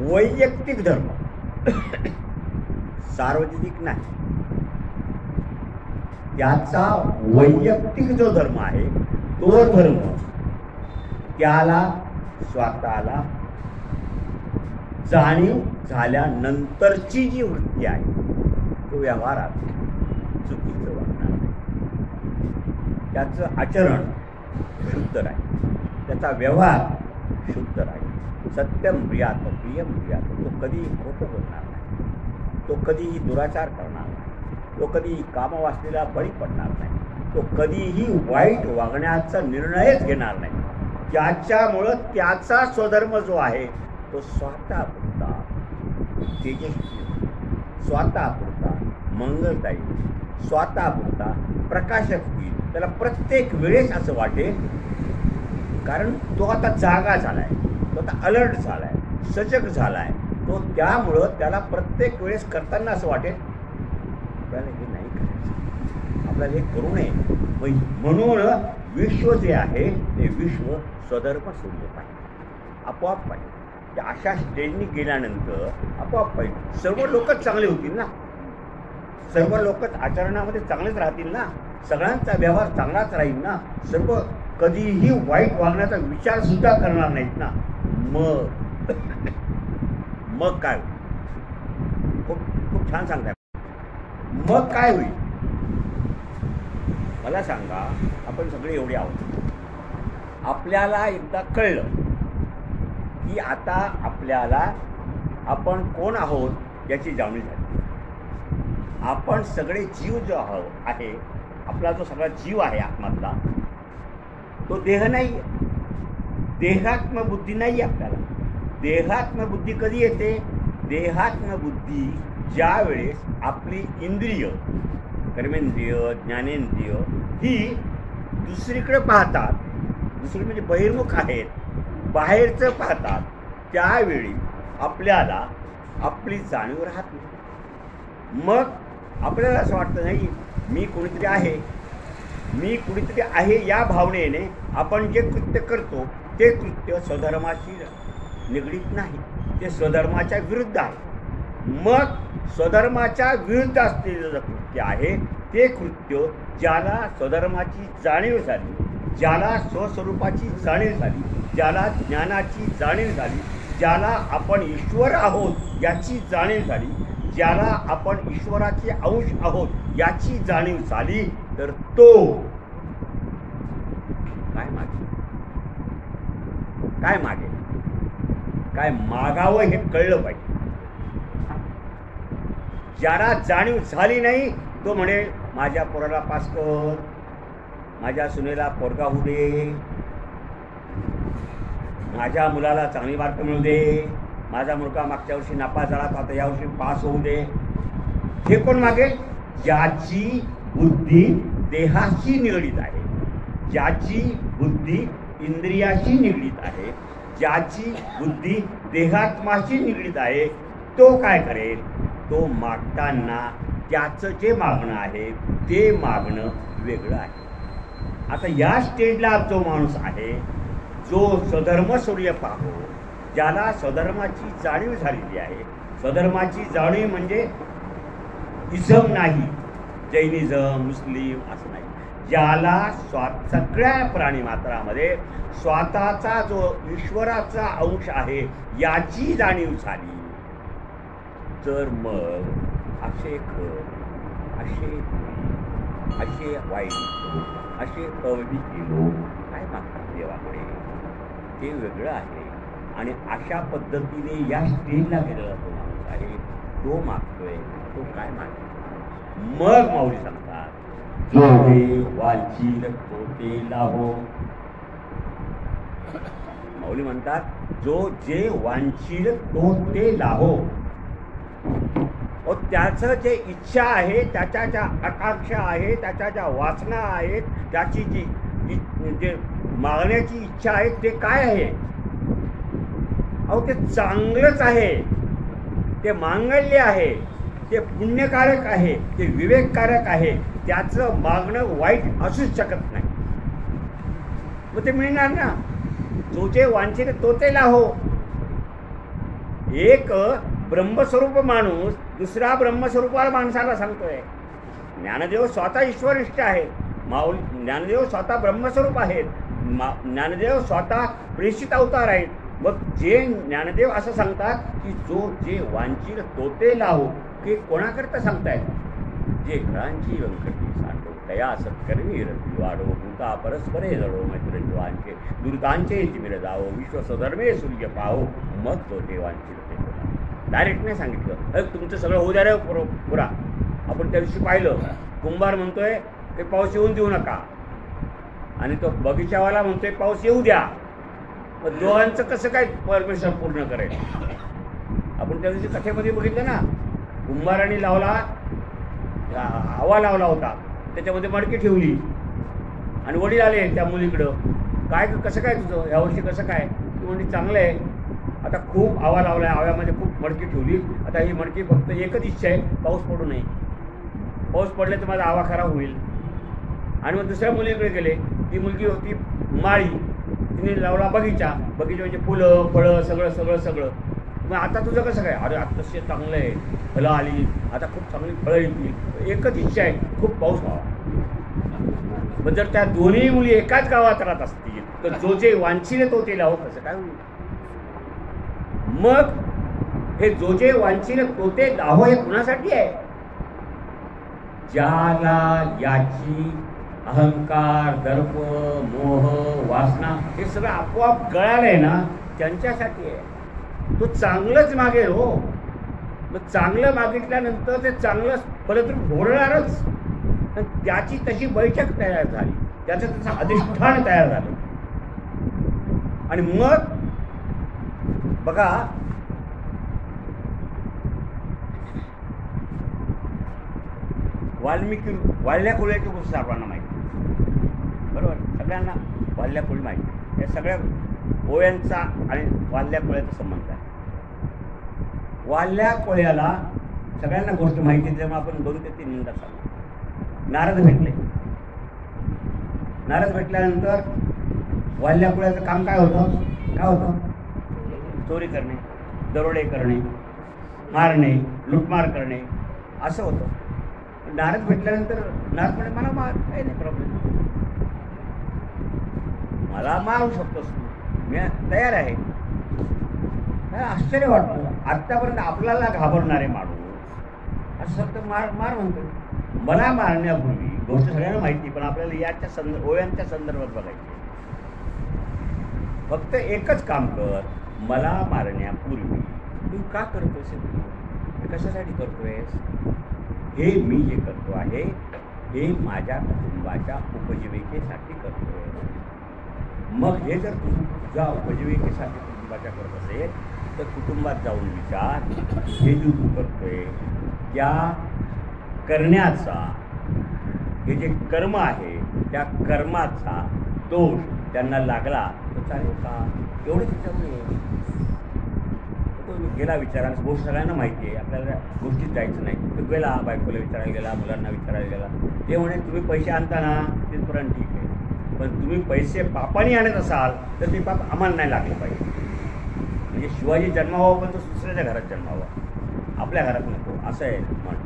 वैयक्तिक धर्म, सार्वजनिक नाही. त्याचा वैयक्तिक जो धर्म आहे तो धर्म त्याला स्वतःला जाणीव झाल्यानंतरची जी वृत्ती आहे तो व्यवहारात चुकीचं वागणार नाही. त्याचं आचरण शुद्ध राहील, त्याचा व्यवहार शुद्ध राहील. सत्यम ब्रियात प्रियम ब्रियात, तो कधीही खोटं बोलणार नाही, तो कधीही दुराचार करणार नाही, तो कधीही कामवासनेला बळी पडणार नाही, तो कधीही वाईट वागण्याचा निर्णयच घेणार नाही. त्याच्यामुळं त्याचा स्वधर्म जो आहे तो स्वतःपुरता तेजस्वी, स्वतःपुरता मंगलदायी, स्वतःपुरता प्रकाशक होईल. त्याला प्रत्येक वेळेस असं वाटेल, कारण तो आता जागा झाला आहे, तो आता अलर्ट झाला आहे, सजग झाला आहे. तो त्यामुळं त्याला प्रत्येक वेळेस करताना असं वाटेल आपल्याला हे नाही करायचं, आपल्याला हे करू नये. म्हणून विश्व जे आहे ते विश्व स्वधर्म सोडले पाहिजे, आपोआप पाहिजे. त्या अशा स्टेजनी गेल्यानंतर आपोआप पाहिजे. सर्व लोकच चांगले होतील ना, सर्व लोकच आचरणामध्ये चांगलेच राहतील ना, सगळ्यांचा व्यवहार चांगलाच राहील ना, सर्व कधीही वाईट वागण्याचा विचार सुद्धा करणार नाहीत ना. मग काय होईल? खूप छान सांगताय. मग काय होईल मला सांगा. आपण सगळे एवढे आहोत, आपल्याला एकदा कळलं की आता आपल्याला आपण कोण आहोत याची जाणीव झाली. आपण सगळे जीव जो आहे, आपला जो सगळा जीव आहे आत्मातला, तो देह नाही आहे, देहात्मबुद्धी नाही आहे. आपल्याला देहात्मबुद्धी कधी येते? देहात्मबुद्धी ज्या वेळेस आपली इंद्रिय, कर्मेंद्रिय, ज्ञानेंद्रिय ही दुसरीकडे पाहतात, दुसरी म्हणजे बहिर्मुख आहेत, बाहेरचं पाहतात, त्यावेळी आपल्याला आपली जाणीव राहत नाही. मग आपल्याला असं वाटतं नाही मी कोणीतरी आहे, मी कुणीतरी आहे या भावनेने आपण जे कृत्य करतो ते कृत्य स्वधर्माशी निगडीत नाही, ते स्वधर्माच्या विरुद्ध आहे. मग स्वधर्माच्या विरुद्ध असलेलं कृत्य आहे ते कृत्य ज्याला स्वधर्माची जाणीव झाली, ज्याला स्वस्वरूपाची जाणीव झाली, ज्याला ज्ञानाची जाणीव झाली, ज्याला आपण ईश्वर आहोत याची जाणीव झाली, ज्याला आपण ईश्वराचे अंश आहोत याची जाणीव झाली, तर तो काय मागेल, काय मागेल, काय मागावं हे कळलं पाहिजे. ज्याला जाणीव झाली नाही तो म्हणे माझ्या पोराला पास कर, माझ्या सुनेला पोरगा होऊ दे, माझ्या मुलाला चांगली मार्क मिळू दे, माझा मुलगा मागच्या वर्षी नापास झाला तर आता यावर्षी पास होऊ दे. हे कोण मागेल? ज्याची बुद्धी देहाशी निगडीत आहे, ज्याची बुद्धी इंद्रियाशी निगडीत आहे, ज्याची बुद्धी देहात्माशी निगडीत आहे, तो काय करेल? तो मागताना त्याचं जे मागणं आहे ते मागणं वेगळं आहे. आता या स्टेजला जो माणूस आहे जो स्वधर्म सूर्य पाहो, ज्याला स्वधर्माची जाणीव झालेली आहे, स्वधर्माची जाणीव म्हणजे इझम नाही, जैनिझम, मुस्लिम असं नाही, ज्याला सगळ्या प्राणीमात्रामध्ये स्वतःचा जो ईश्वराचा अंश आहे याची जाणीव झाली, तर मग असे खर, असे गुणी, असे वाईट, असे अविवेकी लोक काय मागतात देवाकडे ते वेगळं आहे. आणि अशा पद्धतीने या स्टेजला गेलेला तो माणूस आहे, तो मागतोय, तो काय मागतो? मग माऊली सांगतात जो जे वांछील तो ते लाभो. माऊली म्हणतात जो जे वांछील तो ते लाभो. त्याचं जे इच्छा आहे, त्याच्या ज्या आकांक्षा आहे, त्याच्या ज्या वासना आहेत, त्याची जी जे मागण्याची इच्छा आहे ते काय आहे? अहो ते चांगलंच आहे, ते मांगल्य आहे, ते पुण्यकारक आहे, ते विवेककारक आहे, त्याचं मागणं वाईट असूच शकत नाही. मग ते मिळणार ना. जो जे वांछित तो ते लाहो. एक ब्रह्मस्वरूप माणूस दुसरा ब्रह्मस्वरूपाला माणसाला सांगतोय. ज्ञानदेव स्वतः ईश्वरनिष्ठ आहे, ज्ञानदेव स्वतः ब्रह्मस्वरूप आहेत, ज्ञानदेव स्वतः प्रेषित अवतार आहेत. मग जे ज्ञानदेव असं सांगतात की जे वांचील तोते लावो, की कोणाकरता सांगतायत? जे घरांची व्यंकटी सांडो तया सत्कर्मी रती वाढो, भूता परस्परे जडो मैत्री वांचे दुर्गांचे तिमिर जावो, विश्व स्वधर्मे सूर्य पाहो, मग तोते वांचील ते बोला. डायरेक्ट नाही सांगितलं, तुमचं सगळं होऊ द्या रे पुरा. आपण त्या दिवशी पाहिलं, कुंभार म्हणतोय की पाऊस येऊन देऊ नका, आणि तो बगीचावाला म्हणतोय पाऊस येऊ द्या. मग दोघांचं कसं काय परमेश्वर पूर्ण करेल? आपण त्या दिवशी कथेमध्ये बघितलं ना, कुंभाराने लावला हवा लावला होता, त्याच्यामध्ये मडकी ठेवली आणि वडील आले त्या मुलीकडं, काय कसं काय तुझं यावर्षी कसं काय? ती म्हणजे चांगलं आहे, आता खूप हवा लावला आहे, हव्यामध्ये खूप मडकी ठेवली, आता ही मडकी फक्त एकच इच्छा आहे, पाऊस पडू नये. पाऊस पडले तर माझा हवा खराब होईल. आणि मग दुसऱ्या मुलीकडे गेले, ती मुलगी होती माळी, तिने लावला बगीचा, बगीचा म्हणजे फुलं फळं सगळं सगळं सगळं. मग आता तुझं कसं काय? अरे आत्ताशे चांगलं आहे, फळं आली, आता खूप चांगली फळं येतील, एकच इच्छा आहे खूप पाऊस व्हावा. पण जर त्या दोन्ही मुली एकाच गावात राहत असतील तर जो जे वांछील तो ते लावो, कसं काय होईल? मग हे जो जे वांछील तो ते लाहो हे कुणासाठी आहे? ज्याला याची अहंकार, दर्प, मोह, वासना हे सगळं आपोआप गळालंय ना, त्यांच्यासाठी आहे. तो चांगलंच मागेल हो. मग चांगलं मागितल्यानंतर ते चांगलं फलद्रूप होणारच. त्याची तशी बैठक तयार झाली, त्याचं तसं अधिष्ठान तयार झालं. आणि मग बघा, वाल्ल्या कोळ्याची गोष्ट सर्वांना माहिती, बरोबर? सगळ्यांना वाल्ल्या कोळी माहिती. या सगळ्या ओव्यांचा आणि वाल्ल्या कोळ्याचा संबंध आहे. वाल्ल्या कोळ्याला सगळ्यांना गोष्ट माहिती आहे, तेव्हा आपण 2 ते 3 मिनिटात सांगू. नारद भेटले. नारद भेटल्यानंतर वाल्ल्या कोळ्याचं काम काय होतं? काय होतं? चोरी करणे, दरोडे करणे, मारणे, लुटमार करणे, असं होतं. नारद भेटल्यानंतर नारद म्हणे, मला मार, काही नाही प्रॉब्लेम, मला मारू शकतोस तू, मी तयार आहे. आश्चर्य वाटतं, आत्तापर्यंत आपल्याला घाबरणारे माणूस असं फक्त मार मार म्हणतो. मला मारण्यापूर्वी गोष्ट सगळ्यांना माहिती, पण आपल्याला याच्या ओव्यांच्या संदर्भात बघायची. फक्त एकच काम कर, मला मारण्यापूर्वी तू का करतोस? हे कशासाठी करतोयस? हे मी जे करतो आहे हे माझ्या कुटुंबाच्या उपजीविकेसाठी करतोय. मग हे जर तू तुझ्या उपजीविकेसाठी कुटुंबाच्या करत असेल तर कुटुंबात जाऊन विचार, हे जो तू करतोय त्या करण्याचा, हे जे कर्म आहे त्या कर्माचा दोष त्यांना लागला तर चालेल का? एवढंच विचारलं. गेला विचारायला, गोष्ट सगळ्यांना माहिती आहे, आपल्याला गोष्टीत जायचं नाही. तो गेला, बायकोला विचारायला गेला, मुलांना विचारायला गेला. ते म्हणे, तुम्ही पैसे आणता ना तिथपर्यंत ठीक आहे, पण तुम्ही पैसे पापाने आणत असाल तर ते पाप आम्हाला नाही लागले पाहिजे. म्हणजे शिवाजी जन्मावा पण तो दुसऱ्याच्या घरात जन्मावा, आपल्या घरात नको, असं आहे म्हण.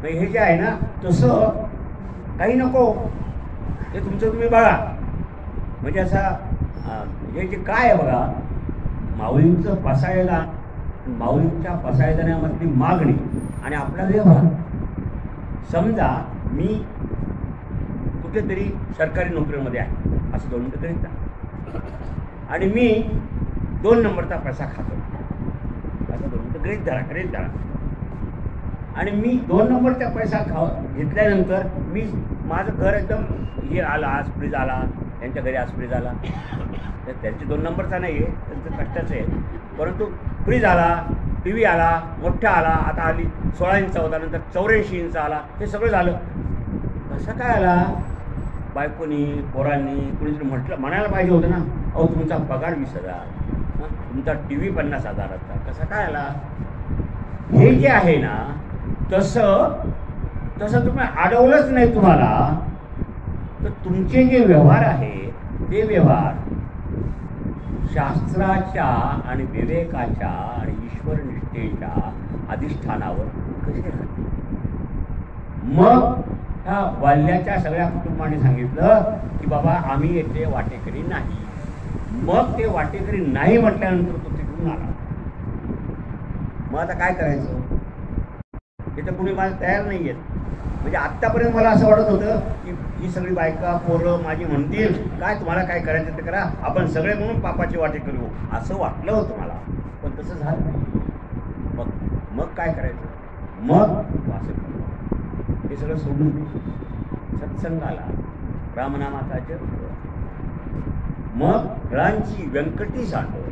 हे जे आहे ना तसं काही नको, ते तुमचं तुम्ही बघा. म्हणजे असा हे जे काय आहे बघा, माऊलींचं पसायला, माऊलींच्या पसायदानामधली मागणी आणि आपला व्यवहार. समजा मी कुठेतरी सरकारी नोकरीमध्ये आहे असं 2 मिनिटं करीत जा, आणि मी 2 नंबरचा पैसा खातो असं 2 मिनिटं करीत धरा. आणि मी 2 नंबरचा पैसा घेतल्यानंतर मी माझं घर एकदम हे आला, आज फ्रीज आला, त्यांच्या घरी आज फ्रीज आला, तर त्यांचे 2 नंबरचा नाही आहे, त्यांचं कष्टाचं आहे, परंतु फ्रीज आला, टी व्ही आला, मोठा आला, आता आली 16 इंच होता, नंतर 84 इंच आला. हे सगळं झालं कसं काय आला? बायकोनी, पोरांनी, कुणीतरी म्हणायला पाहिजे होतं ना, अहो तुमचा पगार 20,000, तुमचा टी व्ही 50,000चा, कसा काय आला? हे जे आहे ना तसं तुम्ही अडवलंच नाही तुम्हाला, तर तुमचे जे व्यवहार आहे ते व्यवहार शास्त्राच्या आणि विवेकाच्या आणि ईश्वरनिष्ठेच्या अधिष्ठानावर कसे राहते. मग ह्या वाल्याच्या सगळ्या कुटुंबाने सांगितलं की बाबा आम्ही येथे वाटेकरी नाही. मग ते वाटेकरी नाही म्हटल्यानंतर तो तिकडून आला. मग आता काय करायचं, तिथं कुणी मला तयार नाही आहेत. म्हणजे आत्तापर्यंत मला असं वाटत होतं की ही सगळी बायका पोरं माझी म्हणतील काय तुम्हाला काय करायचं ते करा, आपण सगळे म्हणून पापाची वाटे करू, असं वाटलं होतं मला. पण तसं झालं नाही. मग काय करायचं, मग असं हे सगळं सोडून सत्संगाला रामनामाचा जप, मग फळांची व्यंकटी सांडव,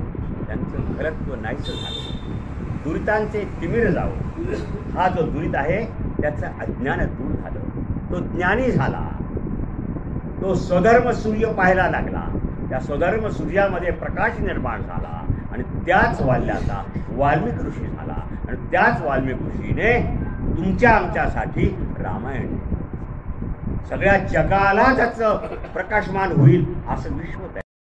त्यांचं घरत्व नाहीचं झालं, दुरितांचे तिमिर जावं. हा जो दुरित आहे त्याचं अज्ञान दूर झालं, तो ज्ञानी झाला, तो स्वधर्म सूर्य पाहायला लागला, त्या स्वधर्म सूर्यामध्ये प्रकाश निर्माण झाला आणि त्याच वाल्याचा वाल्मिक ऋषी झाला आणि त्याच वाल्मिक ऋषीने तुमच्या आमच्यासाठी रामायण सगळ्या जगाला त्याचं प्रकाशमान होईल असं विश्व